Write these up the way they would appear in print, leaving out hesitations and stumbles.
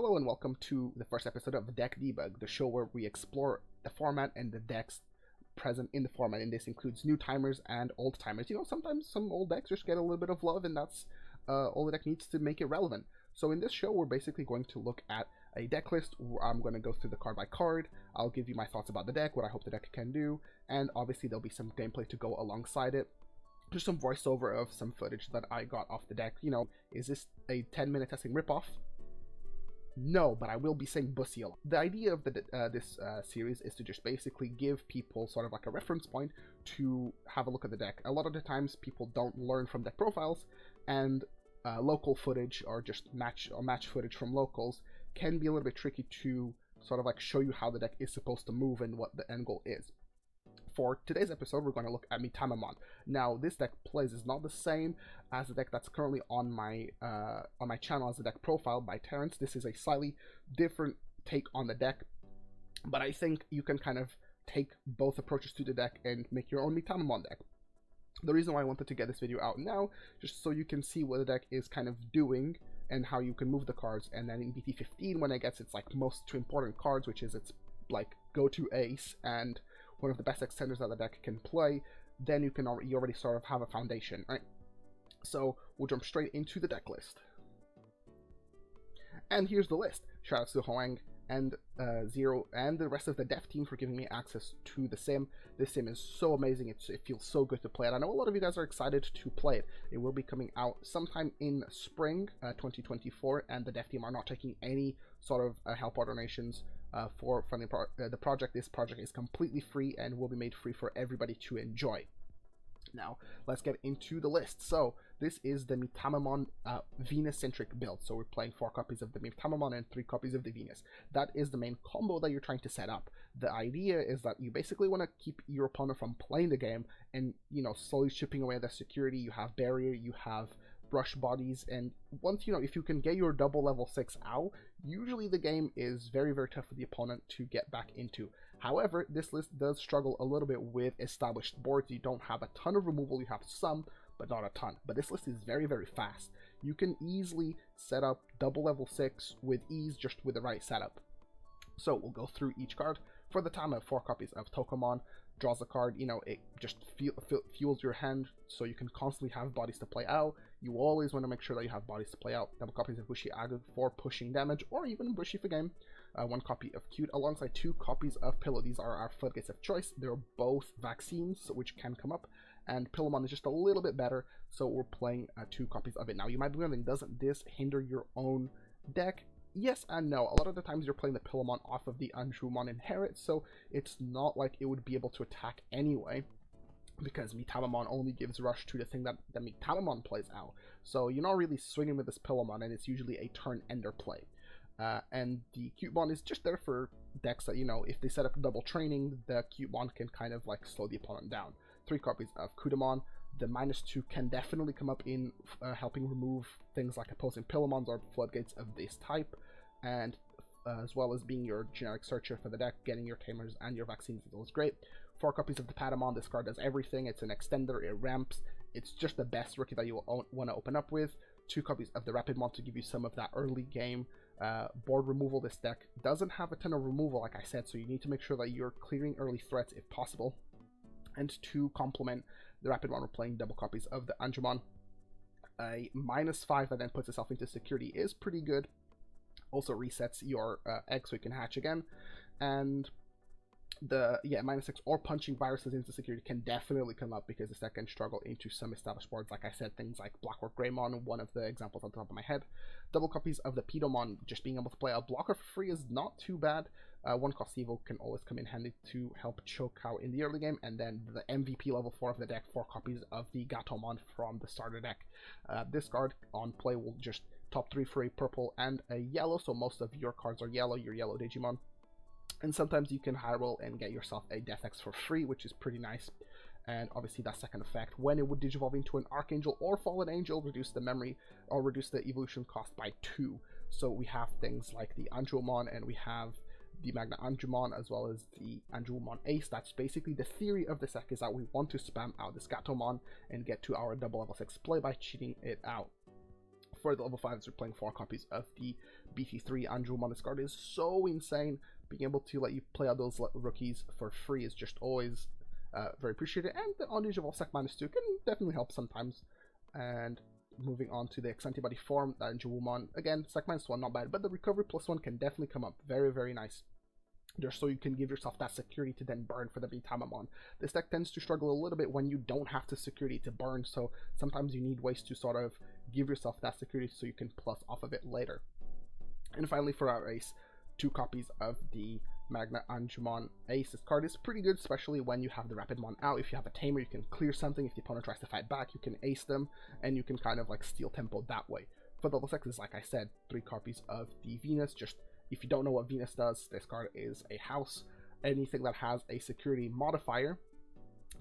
Hello and welcome to the first episode of Deck Debug, the show where we explore the format and the decks present in the format, and this includes new timers and old timers. You know, sometimes some old decks just get a little bit of love, and that's all the deck needs to make it relevant. So in this show, we're basically going to look at a deck list. I'm going to go through the card by card. I'll give you my thoughts about the deck, what I hope the deck can do, and obviously there'll be some gameplay to go alongside it. Just some voiceover of some footage that I got off the deck. You know, is this a 10-minute testing ripoff? No, but I will be saying bussy a lot. The idea of this series is to just basically give people sort of like a reference point to have a look at the deck. A lot of the times people don't learn from deck profiles, and local footage or just match footage from locals can be a little bit tricky to sort of like show you how the deck is supposed to move and what the end goal is. For today's episode, we're going to look at MITAMAMON. Now, this deck plays is not the same as the deck that's currently on my channel as the deck profile by Terrence. This is a slightly different take on the deck, but I think you can kind of take both approaches to the deck and make your own MITAMAMON deck. The reason why I wanted to get this video out now, just so you can see what the deck is kind of doing and how you can move the cards, and then in BT15 when it gets its like most two important cards, which is its like go-to ace and one of the best extenders that the deck can play, then you already sort of have a foundation, right? So we'll jump straight into the deck list. And here's the list. Shoutouts to Hoang and Zero and the rest of the dev team for giving me access to the sim. This sim is so amazing, it feels so good to play it. I know a lot of you guys are excited to play it. It will be coming out sometime in spring 2024, and the dev team are not taking any sort of help or donations for funding the project. This project is completely free and will be made free for everybody to enjoy. Now, let's get into the list. So, this is the MITAMAMON Venus-centric build. So, we're playing 4 copies of the MITAMAMON and 3 copies of the Venus. That is the main combo that you're trying to set up. The idea is that you basically want to keep your opponent from playing the game and, you know, slowly chipping away at the security. You have barrier, you have brush bodies, and once, you know, if you can get your double level 6 out, usually the game is very, very tough for the opponent to get back into. However, this list does struggle a little bit with established boards. You don't have a ton of removal, you have some, but not a ton. But this list is very, very fast. You can easily set up double level 6 with ease just with the right setup. So we'll go through each card. For the time, I have 4 copies of Tokomon. Draws a card, you know, it just fuels your hand, so you can constantly have bodies to play out. You always want to make sure that you have bodies to play out. Double copies of Bushi Agu for pushing damage, or even Bushi for game. 1 copy of Cute, alongside 2 copies of Pillow. These are our floodgates of choice. They're both vaccines, which can come up, and Pillowmon is just a little bit better, so we're playing 2 copies of it. Now, you might be wondering, doesn't this hinder your own deck? Yes and no. A lot of the times you're playing the Pillowmon off of the Anjumon Inherit, so it's not like it would be able to attack anyway, because MITAMAMON only gives rush to the thing that the MITAMAMON plays out. So you're not really swinging with this Pillowmon, and it's usually a turn ender play. And the Cutemon is just there for decks that, you know, if they set up double training, the Cutemon can kind of like slow the opponent down. 3 copies of Kudamon. The -2 can definitely come up in helping remove things like opposing Pillowmons or floodgates of this type, and as well as being your generic searcher for the deck, getting your tamers and your vaccines is always great. 4 copies of the Patamon. This card does everything. It's an extender, it ramps. It's just the best rookie that you will want to open up with. 2 copies of the Rapidmon to give you some of that early game board removal. This deck doesn't have a ton of removal, like I said, so you need to make sure that you're clearing early threats if possible. And to complement the Rapidmon, we're playing double copies of the Anjumon. A -5 that then puts itself into security is pretty good. Also resets your egg so you can hatch again. And the -6 or punching viruses into security can definitely come up, because this deck can struggle into some established boards. Like I said, things like Blockwork Greymon, one of the examples on top of my head. Double copies of the Pedomon. Just being able to play a blocker for free is not too bad. 1 cost Evo can always come in handy to help choke out in the early game. And then the MVP level 4 of the deck, 4 copies of the Gatomon from the starter deck. This card on play will just top 3 for a purple and a yellow, so most of your cards are yellow, your yellow Digimon. And sometimes you can high roll and get yourself a Death X for free, which is pretty nice. And obviously that second effect, when it would digivolve into an Archangel or Fallen Angel, reduce the memory or reduce the evolution cost by 2. So we have things like the Anjumon, and we have the Magna Anjumon, as well as the Anjumon Ace. That's basically the theory of this deck, is that we want to spam out this Gatomon and get to our double level 6 play by cheating it out. For the level 5s, we're playing 4 copies of the BT3 Anjumon. This card is so insane. Being able to let you play out those rookies for free is just always very appreciated, and the unusable sec -2 can definitely help sometimes. And moving on to the X antibody form, Anjumon, again, sec -1, not bad, but the recovery +1 can definitely come up very, very nice. Just so you can give yourself that security to then burn for the MITAMAMON. This deck tends to struggle a little bit when you don't have the security to burn, so sometimes you need ways to sort of give yourself that security so you can plus off of it later. And finally, for our ace, 2 copies of the Magna Anjumon Ace. This card is pretty good, especially when you have the Rapidmon out. If you have a Tamer, you can clear something. If the opponent tries to fight back, you can ace them, and you can kind of like steal tempo that way. For the level 6s, like I said, 3 copies of the Venus. Just if you don't know what Venus does, this card is a house. Anything that has a security modifier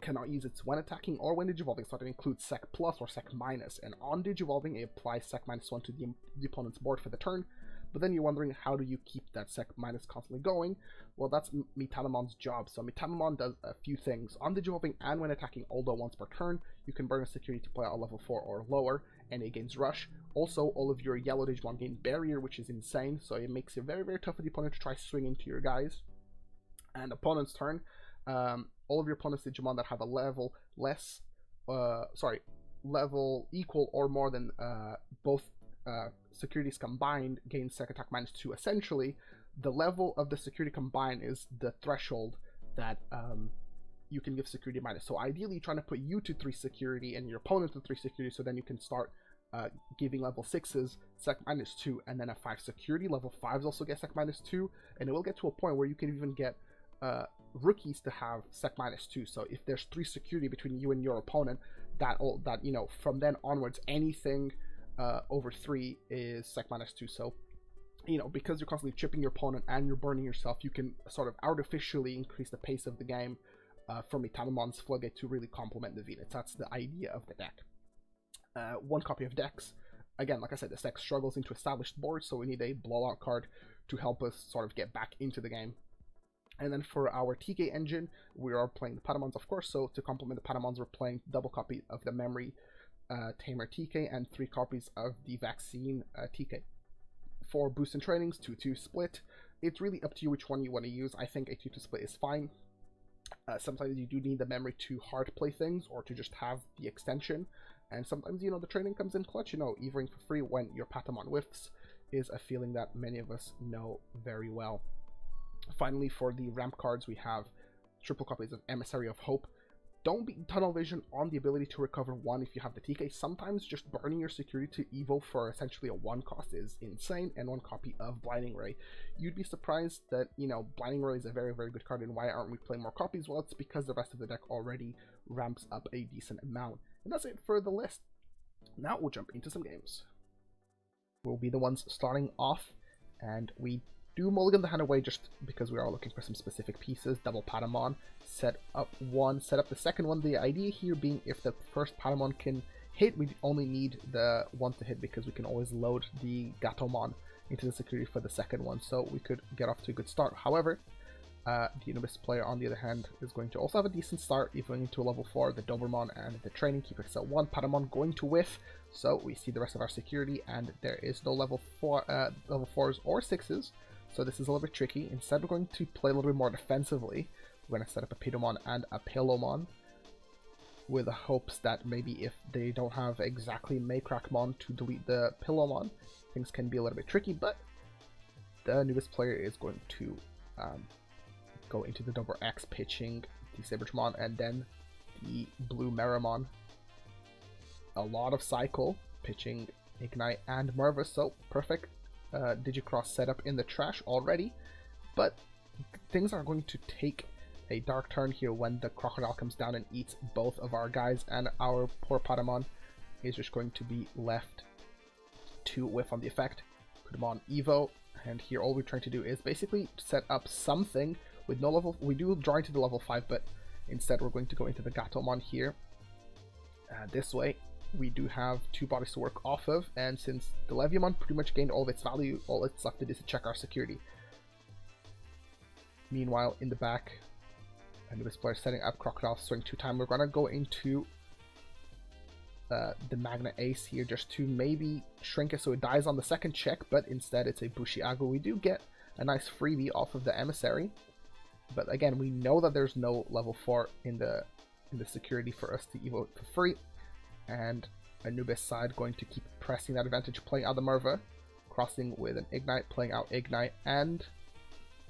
cannot use it when attacking or when digivolving, so that includes sec plus or sec minus. And on digivolving, it applies sec -1 to the opponent's board for the turn. But then you're wondering, how do you keep that sec minus constantly going? Well, that's MITAMAMON's job. So MITAMAMON does a few things. On digivolving and when attacking, although once per turn, you can burn a security to play at level 4 or lower, and it gains rush. Also, all of your yellow Digimon gain barrier, which is insane, so it makes it very, very tough for the opponent to try swing into your guys. And opponent's turn, all of your opponent's Digimon that have a level level equal or more than both securities combined gain sec attack -2. Essentially, the level of the security combined is the threshold that you can give security minus. So ideally, you're trying to put you to 3 security and your opponent to 3 security, so then you can start giving level 6s sec -2, and then at 5 security, level 5s also get sec -2, and it will get to a point where you can even get rookies to have sec -2. So if there's 3 security between you and your opponent, that you know, from then onwards, anything over 3 is sec -2. So, you know, because you're constantly chipping your opponent and you're burning yourself, you can sort of artificially increase the pace of the game for MITAMAMON's Floodgate to really complement the Venus. That's the idea of the deck. 1 copy of Dex. Again, like I said, this deck struggles into established boards, so we need a blowout card to help us sort of get back into the game. And then for our TK engine, we are playing the Patamons, of course, so to complement the Patamons, we're playing double copy of the Memory Tamer TK and 3 copies of the Vaccine TK. For boost and trainings, 2-2 split. It's really up to you which one you want to use. I think a 2-2 split is fine. Sometimes you do need the memory to hard play things or to just have the extension. And sometimes, you know, the training comes in clutch. You know, Evering for free when your Patamon whiffs is a feeling that many of us know very well. Finally, for the ramp cards, we have triple copies of Emissary of Hope. Don't be tunnel vision on the ability to recover 1 if you have the TK. Sometimes just burning your security to evo for essentially a 1 cost is insane, and 1 copy of Blinding Ray. You'd be surprised that, you know, Blinding Ray is a very, very good card, and why aren't we playing more copies? Well, it's because the rest of the deck already ramps up a decent amount. And that's it for the list. Now we'll jump into some games. We'll be the ones starting off, and we do mulligan the hand away just because we are looking for some specific pieces. Double Patamon, set up 1, set up the second one. The idea here being if the first Patamon can hit, we only need the 1 to hit because we can always load the Gatomon into the security for the second one, so we could get off to a good start. However, the Anubis player, on the other hand, is going to also have a decent start, even into a level 4, the Dobermon and the Training Keeper. So 1 Patamon going to whiff, so we see the rest of our security, and there is no level 4s or 6s. So this is a little bit tricky. Instead, we're going to play a little bit more defensively. We're going to set up a Pidomon and a Pilomon with the hopes that maybe if they don't have exactly Maycrackmon to delete the Pilomon, things can be a little bit tricky, but the Anubis player is going to go into the double X, pitching the Saberdramon and then the blue Meramon. A lot of cycle, pitching Ignite and Mervis, so perfect Digicross setup in the trash already, but things are going to take a dark turn here when the Crocodile comes down and eats both of our guys, and our poor Patamon is just going to be left to whiff on the effect. Put him on Evo, and here all we're trying to do is basically set up something with no level. We do draw into the level 5, but instead we're going to go into the Gatomon here. This way we do have 2 bodies to work off of, and since the Leviamon pretty much gained all of its value, all it's left to do is to check our security. Meanwhile, in the back, Anubis player setting up Crocodile Swing 2 time. We're gonna go into the Magna Ace here just to maybe shrink it so it dies on the second check, but instead it's a Bushiago. We do get a nice freebie off of the Emissary, but again, we know that there's no level 4 in the security for us to evo for free, and Anubis side going to keep pressing that advantage, playing out the Merva, crossing with an Ignite, playing out Ignite, and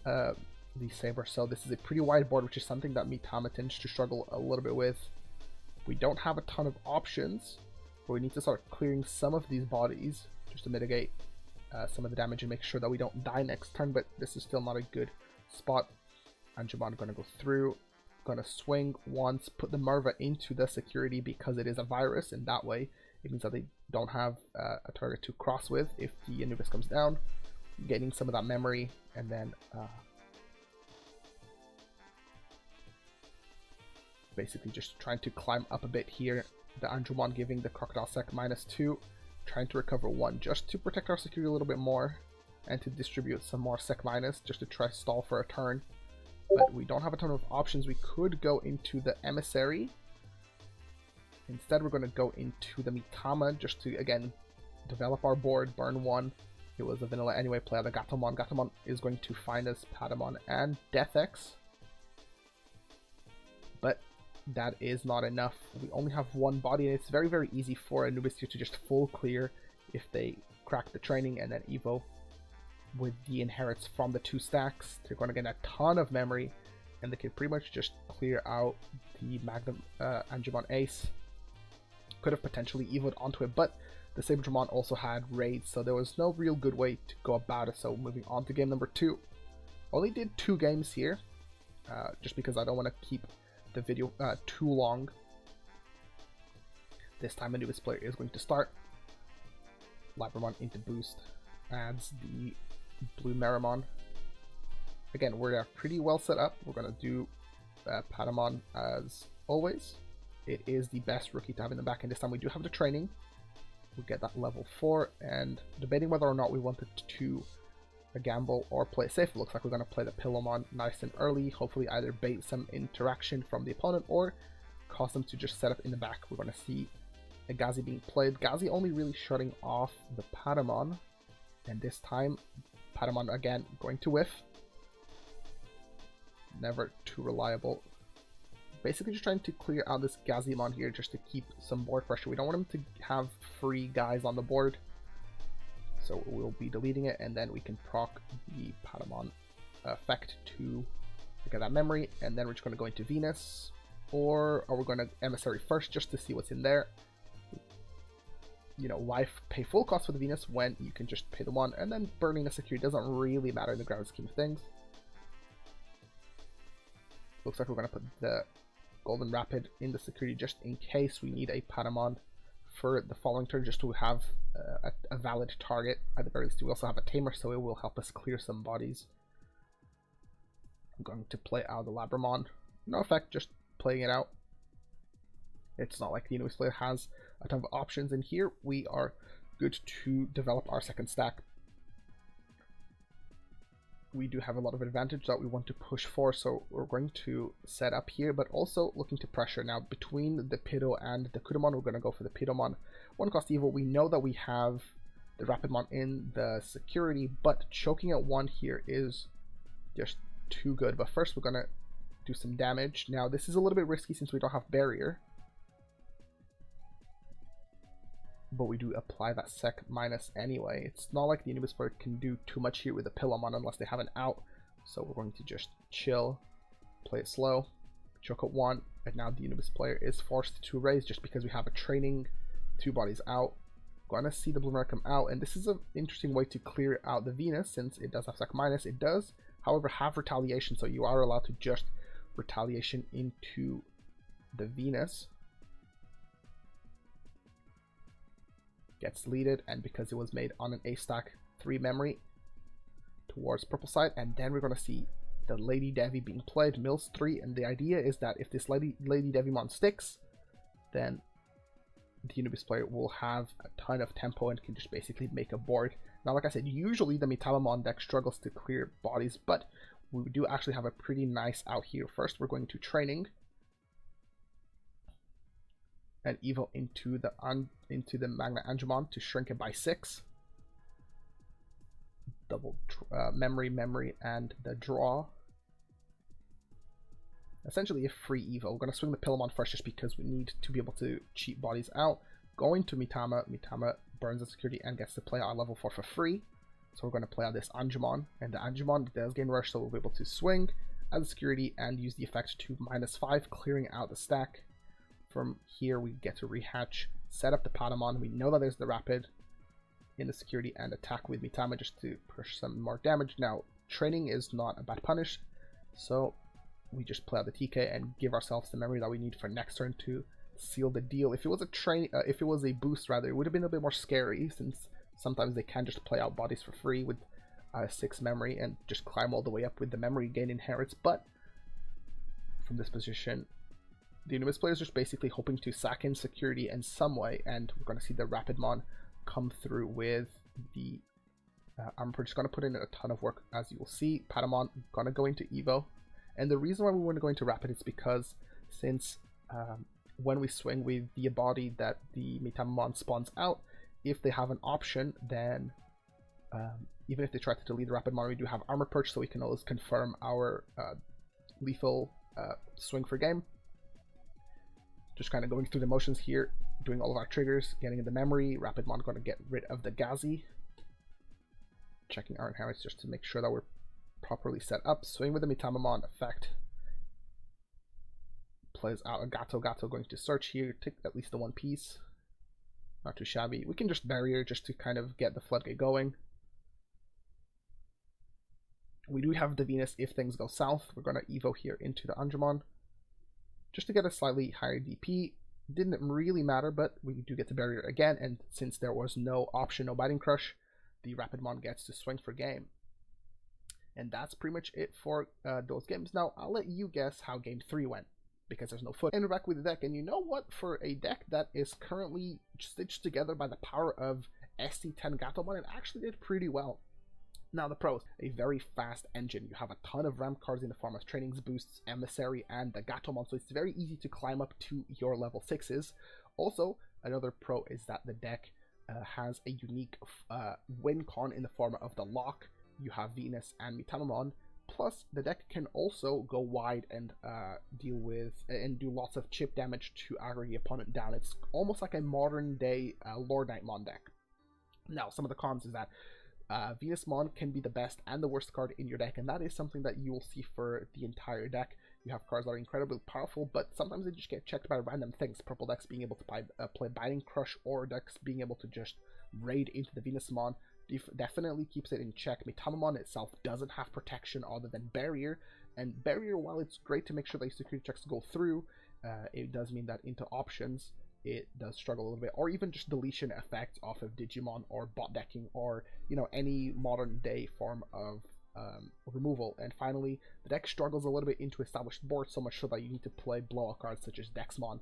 the Saber. So this is a pretty wide board, which is something that Mitama tends to struggle a little bit with. We don't have a ton of options, but we need to start clearing some of these bodies just to mitigate some of the damage and make sure that we don't die next turn, but this is still not a good spot. Angemon going to go through, going to swing once, put the Merva into the security because it is a virus, and that way it means that they don't have a target to cross with if the Anubis comes down, getting some of that memory, and then basically just trying to climb up a bit here. The Angemon giving the Crocodile Sec -2, trying to recover 1 just to protect our security a little bit more and to distribute some more Sec minus just to try stall for a turn. But we don't have a ton of options. We could go into the Emissary. Instead, we're going to go into the Mitama just to, again, develop our board, burn 1. It was a vanilla anyway, play out the Gatomon. Gatomon is going to find us Patamon and Death X. But that is not enough. We only have 1 body, and it's very, very easy for Anubis here to just full clear if they crack the training and then evo with the inherits from the 2 stacks. They're going to get a ton of memory, and they can pretty much just clear out the Magnum Angemon Ace. Could have potentially evoed onto it, but the Saberdramon also had raids, so there was no real good way to go about it. So moving on to game number 2. Only did 2 games here, just because I don't want to keep the video too long. This time Anubis player is going to start. Labramon into boost, adds the blue Maramon. Again, we're pretty well set up. We're going to do Patamon as always. It is the best rookie to have in the back, and this time we do have the training. We get that level 4, and debating whether or not we wanted to gamble or play it safe. It looks like we're going to play the Pillowmon nice and early, hopefully either bait some interaction from the opponent or cause them to just set up in the back. We're going to see a Gazi being played. Gazi only really shutting off the Patamon, and this time Patamon again going to whiff. Never too reliable. Basically just trying to clear out this Gazimon here just to keep some board pressure. We don't want him to have free guys on the board, so we'll be deleting it, and then we can proc the Patamon effect to get that memory, and then we're just going to go into Venus, or are we going to Emissary first just to see what's in there? You know, why pay full cost for the Venus when you can just pay the 1, and then burning the security doesn't really matter in the grand scheme of things. Looks like we're going to put the Golden Rapid in the security just in case we need a Patamon for the following turn, just to have a valid target. At the very least, we also have a Tamer, so it will help us clear some bodies. I'm going to play out the Labramon. No effect, just playing it out. It's not like the Anubis player has a ton of options, and here we are good to develop our second stack. We do have a lot of advantage that we want to push for, so we're going to set up here, but also looking to pressure. Now, between the Pido and the Kudamon, we're going to go for the Pidomon. 1 cost evil. We know that we have the Rapidmon in the security, but choking at 1 here is just too good. But first, we're going to do some damage. Now, this is a little bit risky since we don't have barrier, but we do apply that Sec minus anyway. It's not like the Anubis player can do too much here with the Pillowmon unless they have an out, so we're going to just chill, play it slow, choke at 1, and now the Anubis player is forced to raise just because we have a training, 2 bodies out. Going to see the Bloomer come out, and this is an interesting way to clear out the Venus since it does have Sec minus. It does, however, have retaliation, so you are allowed to just retaliation into the Venus. Gets deleted, and because it was made on an A stack, 3 memory towards purple side, and then we're going to see the Lady Devi being played, mills 3, and the idea is that if this Lady Devimon sticks, then the Anubis player will have a ton of tempo and can just basically make a board. Now, like I said, usually the MITAMAMON deck struggles to clear bodies, but we do actually have a pretty nice out here. First, we're going to training. and Evo into the Magna Angemon to shrink it by 6. Double memory, and the draw. Essentially a free Evo. We're going to swing the Pillamon first just because we need to be able to cheat bodies out. Going to Mitama. Mitama burns the security and gets to play our level 4 for free. So we're going to play out this Angemon, and the Angemon does gain rush, so we'll be able to swing as a security and use the effect to -5, clearing out the stack. From here we get to rehatch, set up the Patamon. We know that there's the Rapid in the security and attack with Mitama just to push some more damage. Now, training is not a bad punish, so we just play out the TK and give ourselves the memory that we need for next turn to seal the deal. If it was a boost rather, it would have been a bit more scary, since sometimes they can just play out bodies for free with 6 memory and just climb all the way up with the memory gain inherits. But from this position, the Unibus player is just basically hoping to sack in security in some way, and we're going to see the Rapidmon come through with the I'm just going to put in a ton of work, as you will see. Patamon going to go into Evo, and the reason why we want to go into Rapid is because since when we swing with the body that the Mitamamon spawns out, if they have an option, then even if they try to delete the Rapidmon, we do have Armor Perch, so we can always confirm our lethal swing for game. Just kind of going through the motions here, doing all of our triggers, getting in the memory. Rapidmon going to get rid of the Gazi. Checking our inherits just to make sure that we're properly set up. Swing with the Mitamamon effect. Plays out a Gato. Gato going to search here, take at least the one piece. Not too shabby. We can just barrier just to kind of get the floodgate going. We do have the Venus if things go south. We're going to Evo here into the Angemon just to get a slightly higher DP. Didn't really matter, but we do get the barrier again, and since there was no option, no Biting Crush, the Rapidmon gets to swing for game. And that's pretty much it for those games. Now, I'll let you guess how game 3 went, because there's no foot. And we're back with the deck, and you know what? For a deck that is currently stitched together by the power of ST10 Gatomon, it actually did pretty well. Now the pros, a very fast engine. You have a ton of ramp cards in the form of trainings, boosts, emissary, and the Gatomon, so it's very easy to climb up to your level 6s. Also, another pro is that the deck has a unique win con in the form of the lock. You have Venus and Mitamamon. Plus, the deck can also go wide and deal with and do lots of chip damage to aggro the opponent down. It's almost like a modern day Lord Knightmon deck. Now, some of the cons is that Venusmon can be the best and the worst card in your deck, and that is something that you will see for the entire deck. You have cards that are incredibly powerful, but sometimes they just get checked by random things. Purple decks being able to play Biting Crush, or decks being able to just raid into the Venusmon definitely keeps it in check. Mitamamon itself doesn't have protection other than Barrier, and Barrier, while it's great to make sure that your security checks go through, it does mean that into options it does struggle a little bit, or even just deletion effects off of Digimon or bot decking, or any modern day form of removal. And finally, the deck struggles a little bit into established boards, so much so that you need to play blowout cards such as Dexmon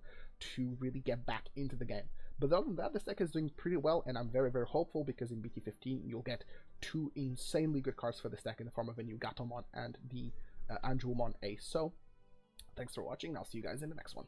to really get back into the game. But other than that, this deck is doing pretty well, and I'm very, very hopeful, because in BT15 you'll get 2 insanely good cards for this deck in the form of a new Gatomon and the Angemon Ace. So thanks for watching, and I'll see you guys in the next one.